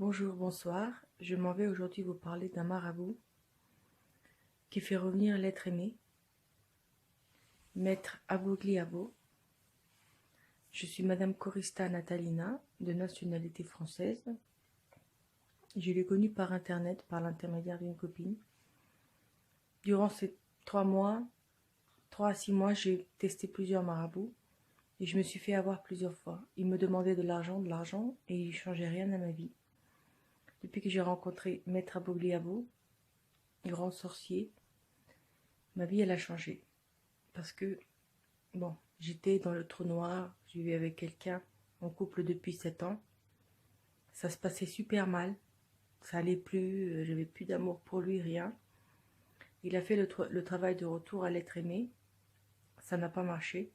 Bonjour, bonsoir. Je m'en vais aujourd'hui vous parler d'un marabout qui fait revenir l'être aimé, Maître Abogliabo. Je suis Madame Corista Natalina, de nationalité française. Je l'ai connu par internet, par l'intermédiaire d'une copine. Durant ces 3 à 6 mois, j'ai testé plusieurs marabouts et je me suis fait avoir plusieurs fois. Il me demandait de l'argent et il ne changeait rien à ma vie. Depuis que j'ai rencontré Maître Abogliabo, grand sorcier, ma vie elle a changé. Parce que, bon, j'étais dans le trou noir, je vivais avec quelqu'un en couple depuis 7 ans. Ça se passait super mal, ça allait plus, j'avais plus d'amour pour lui, rien. Il a fait le travail de retour à l'être aimé, ça n'a pas marché.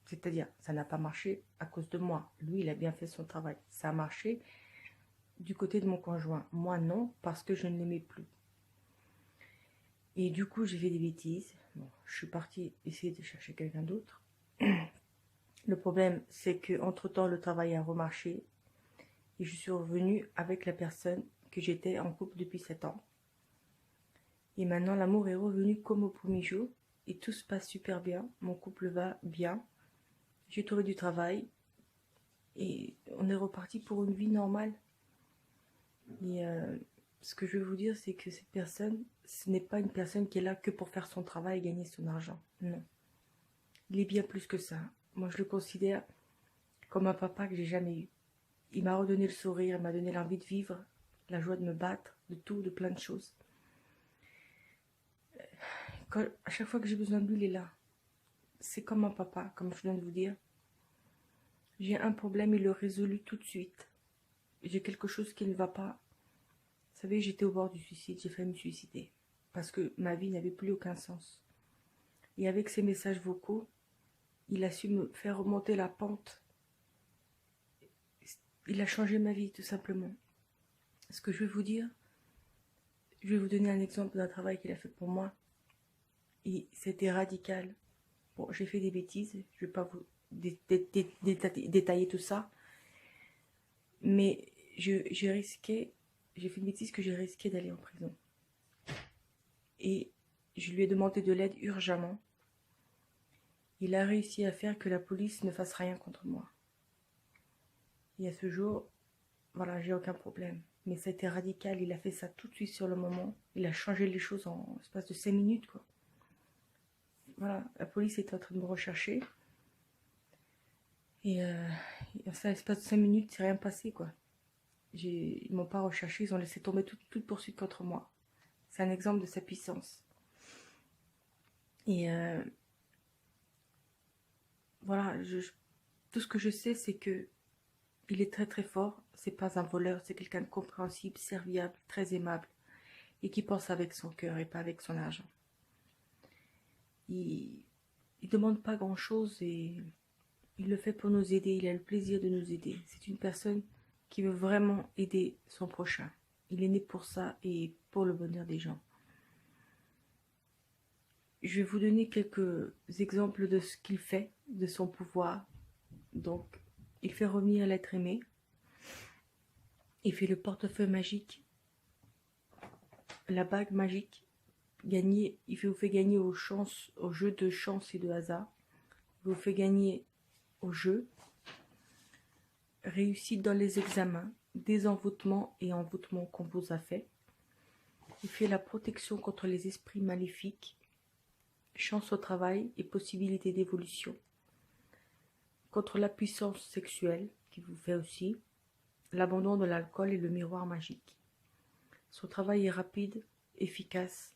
C'est-à-dire, ça n'a pas marché à cause de moi. Lui, il a bien fait son travail. Ça a marché du côté de mon conjoint. Moi, non, parce que je ne l'aimais plus. Et du coup, j'ai fait des bêtises. Bon, je suis partie essayer de chercher quelqu'un d'autre. Le problème, c'est que entre-temps, le travail a remarché et je suis revenue avec la personne que j'étais en couple depuis 7 ans. Et maintenant, l'amour est revenu comme au premier jour et tout se passe super bien. Mon couple va bien. J'ai trouvé du travail et on est reparti pour une vie normale. Et ce que je veux vous dire, c'est que cette personne, ce n'est pas une personne qui est là que pour faire son travail et gagner son argent. Non. Il est bien plus que ça. Moi, je le considère comme un papa que j'ai jamais eu. Il m'a redonné le sourire, il m'a donné l'envie de vivre, la joie de me battre, de tout, de plein de choses. À chaque fois que j'ai besoin de lui, il est là. C'est comme un papa, comme je viens de vous dire. J'ai un problème, il le résout tout de suite. J'ai quelque chose qui ne va pas. Vous savez, j'étais au bord du suicide, j'ai failli me suicider. Parce que ma vie n'avait plus aucun sens. Et avec ses messages vocaux, il a su me faire remonter la pente. Il a changé ma vie, tout simplement. Ce que je vais vous dire, je vais vous donner un exemple d'un travail qu'il a fait pour moi. Et c'était radical. Bon, j'ai fait des bêtises, je ne vais pas vous détailler tout ça. Mais j'ai fait une bêtise que j'ai risqué d'aller en prison. Et je lui ai demandé de l'aide urgemment. Il a réussi à faire que la police ne fasse rien contre moi. Et à ce jour, voilà, j'ai aucun problème. Mais ça a été radical, il a fait ça tout de suite sur le moment. Il a changé les choses en l'espace de 5 minutes, quoi. Voilà, la police était en train de me rechercher. Et ça, l'espace de 5 minutes, c'est rien passé, quoi. Ils m'ont pas recherché, ils ont laissé tomber toute poursuite contre moi. C'est un exemple de sa puissance. Et voilà, tout ce que je sais, c'est que il est très très fort. C'est pas un voleur, c'est quelqu'un de compréhensible, serviable, très aimable. Et qui pense avec son cœur et pas avec son argent. Il demande pas grand chose et il le fait pour nous aider, il a le plaisir de nous aider. C'est une personne qui veut vraiment aider son prochain. Il est né pour ça et pour le bonheur des gens. Je vais vous donner quelques exemples de ce qu'il fait, de son pouvoir. Donc, il fait revenir l'être aimé. Il fait le portefeuille magique, la bague magique. Il vous fait gagner au jeu de chance et de hasard. Il vous fait gagner au jeu. Réussite dans les examens, désenvoûtement et envoûtement qu'on vous a fait. Il fait la protection contre les esprits maléfiques, chance au travail et possibilité d'évolution. Contre la puissance sexuelle, qui vous fait aussi, l'abandon de l'alcool et le miroir magique. Son travail est rapide, efficace